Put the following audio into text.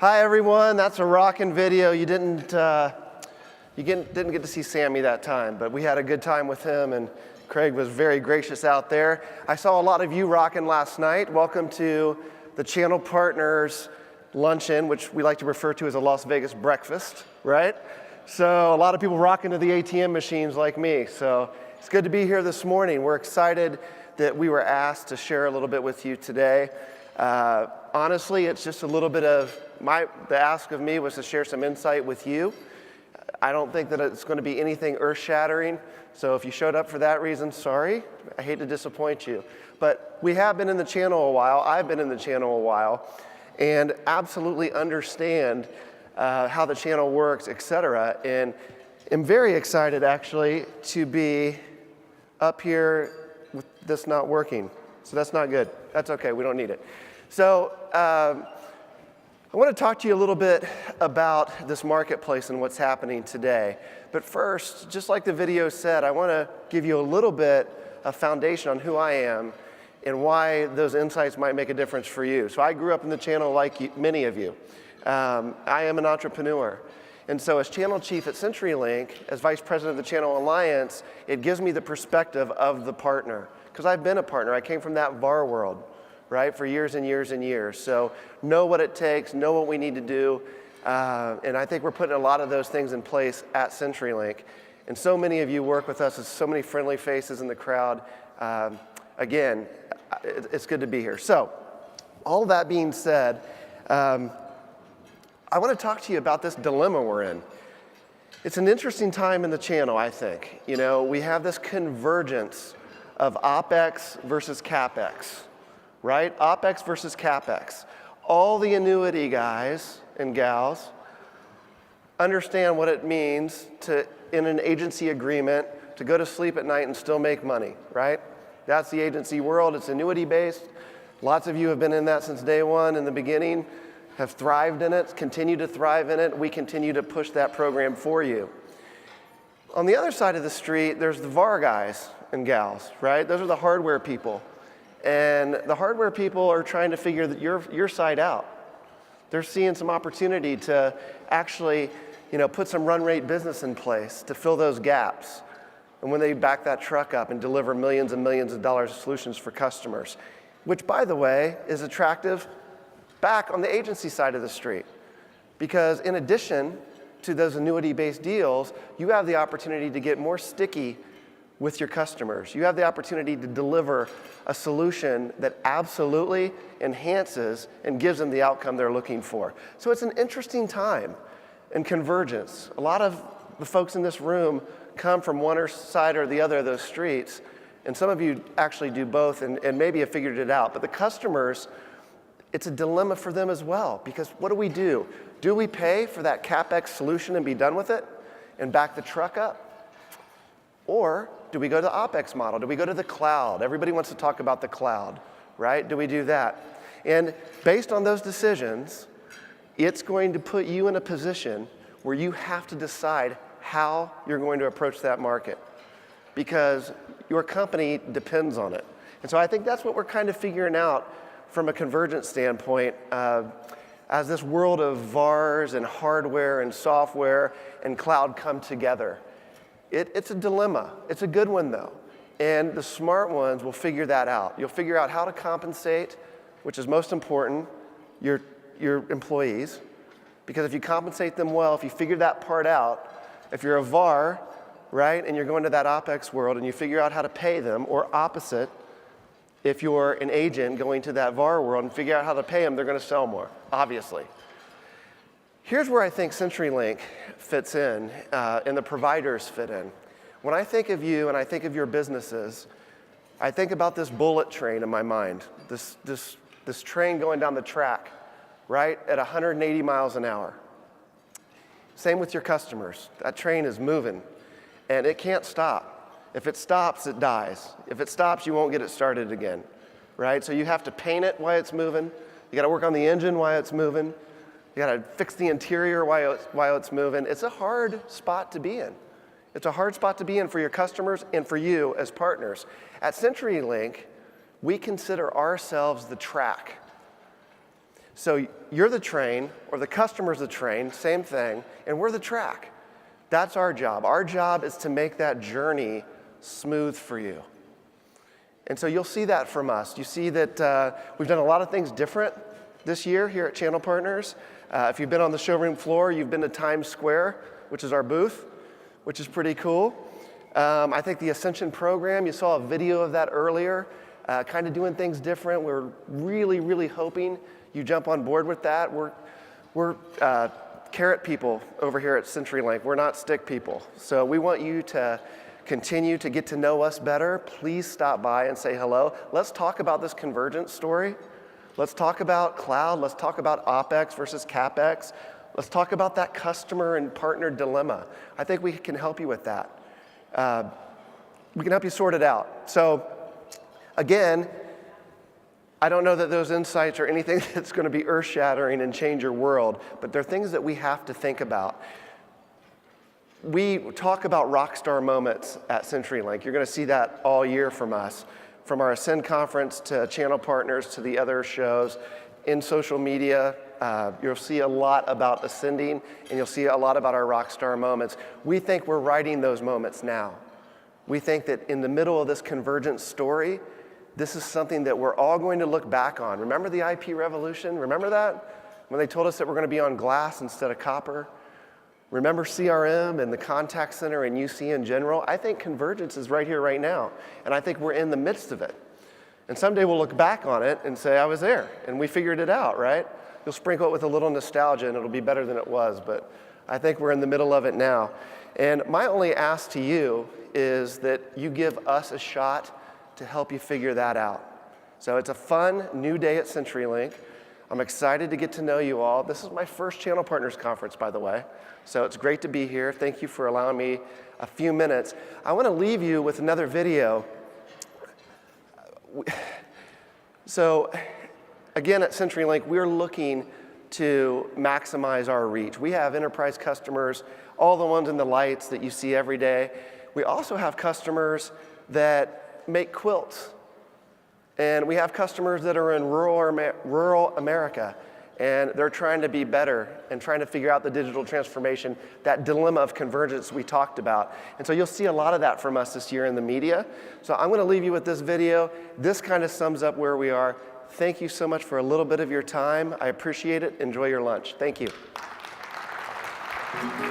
Hi everyone, that's a rockin' video. You didn't get to see Sammy that time, but we had a good time with him, and Craig was very gracious out there. I saw a lot of you rocking last night. Welcome to the Channel Partners Luncheon, which we like to refer to as a Las Vegas breakfast, right? So a lot of people rocking to the ATM machines like me. So it's good to be here this morning. We're excited that we were asked to share a little bit with you today. Honestly, it's just a little bit of the ask of me was to share some insight with you. I don't think that it's going to be anything earth-shattering. So if you showed up for that reason, sorry. I hate to disappoint you. But we have been in the channel a while. I've been in the channel a while and absolutely understand how the channel works, et cetera. And I'm very excited, actually, to be up here with this not working. So that's not good. That's okay. We don't need it. So I want to talk to you a little bit about this marketplace and what's happening today. But first, just like the video said, I want to give you a little bit of foundation on who I am and why those insights might make a difference for you. So I grew up in the channel like many of you. I am an entrepreneur. And so as channel chief at CenturyLink, as vice president of the Channel Alliance, it gives me the perspective of the partner. Because I've been a partner. I came from that VAR world, right, for years and years and years. So know what it takes, know what we need to do. And I think we're putting a lot of those things in place at CenturyLink. And so many of you work with us. There's so many friendly faces in the crowd. Again, it's good to be here. So all that being said, I want to talk to you about this dilemma we're in. It's an interesting time in the channel, I think. You know, we have this convergence of OpEx versus CapEx, right? OpEx versus CapEx. All the annuity guys and gals understand what it means to, in an agency agreement, to go to sleep at night and still make money, right? That's the agency world. It's annuity-based. Lots of you have been in that since day one in the beginning, have thrived in it, continue to thrive in it. We continue to push that program for you. On the other side of the street, there's the VAR guys and gals, right? Those are the hardware people. And the hardware people are trying to figure your side out. They're seeing some opportunity to actually, put some run rate business in place to fill those gaps. And when they back that truck up and deliver millions and millions of dollars of solutions for customers, which, by the way, is attractive back on the agency side of the street. Because in addition to those annuity-based deals, you have the opportunity to get more sticky with your customers. You have the opportunity to deliver a solution that absolutely enhances and gives them the outcome they're looking for. So it's an interesting time in convergence. A lot of the folks in this room come from one side or the other of those streets, and some of you actually do both and maybe have figured it out. But the customers, it's a dilemma for them as well, because what do? Do we pay for that CapEx solution and be done with it and back the truck up? Or do we go to the OpEx model? Do we go to the cloud? Everybody wants to talk about the cloud, right? Do we do that? And based on those decisions, it's going to put you in a position where you have to decide how you're going to approach that market, because your company depends on it. And so I think that's what we're kind of figuring out from a convergence standpoint, as this world of VARs and hardware and software and cloud come together. It's a dilemma. It's a good one, though. And the smart ones will figure that out. You'll figure out how to compensate, which is most important, your employees. Because if you compensate them well, if you figure that part out, if you're a VAR, right, and you're going to that OpEx world and you figure out how to pay them, or opposite, if you're an agent going to that VAR world and figure out how to pay them, they're going to sell more, obviously. Here's where I think CenturyLink fits in, and the providers fit in. When I think of you and I think of your businesses, I think about this bullet train in my mind, this train going down the track, right, at 180 miles an hour. Same with your customers. That train is moving, and it can't stop. If it stops, it dies. If it stops, you won't get it started again, right? So you have to paint it while it's moving. You got to work on the engine while it's moving. You got to fix the interior while it's moving. It's a hard spot to be in. It's a hard spot to be in for your customers and for you as partners. At CenturyLink, we consider ourselves the track. So you're the train, or the customer's the train, same thing, and we're the track. That's our job. Our job is to make that journey smooth for you. And so you'll see that from us. You see that we've done a lot of things different this year here at Channel Partners. If you've been on the showroom floor, you've been to Times Square, which is our booth, which is pretty cool. I think the Ascension program, you saw a video of that earlier, kind of doing things different. We're really, really hoping you jump on board with that. We're carrot people over here at CenturyLink. We're not stick people. So we want you to continue to get to know us better. Please stop by and say hello. Let's talk about this convergence story. Let's talk about cloud. Let's talk about OpEx versus CapEx. Let's talk about that customer and partner dilemma. I think we can help you with that. We can help you sort it out. So again, I don't know that those insights are anything that's going to be earth-shattering and change your world, but they're things that we have to think about. We talk about rock star moments at CenturyLink. You're going to see that all year from us, from our Ascend conference to Channel Partners to the other shows. In social media, you'll see a lot about ascending, and you'll see a lot about our rock star moments. We think we're writing those moments now. We think that in the middle of this convergence story, this is something that we're all going to look back on. Remember the IP revolution? Remember that? When they told us that we're going to be on glass instead of copper? Remember CRM and the contact center and UC in general? I think convergence is right here, right now. And I think we're in the midst of it. And someday we'll look back on it and say, I was there, and we figured it out, right? You'll sprinkle it with a little nostalgia, and it'll be better than it was. But I think we're in the middle of it now. And my only ask to you is that you give us a shot to help you figure that out. So it's a fun new day at CenturyLink. I'm excited to get to know you all. This is my first Channel Partners conference, by the way. So it's great to be here. Thank you for allowing me a few minutes. I want to leave you with another video. So again, at CenturyLink, we're looking to maximize our reach. We have enterprise customers, all the ones in the lights that you see every day. We also have customers that make quilts. And we have customers that are in rural America, and they're trying to be better and trying to figure out the digital transformation, that dilemma of convergence we talked about. And so you'll see a lot of that from us this year in the media. So I'm going to leave you with this video. This kind of sums up where we are. Thank you so much for a little bit of your time. I appreciate it. Enjoy your lunch. Thank you.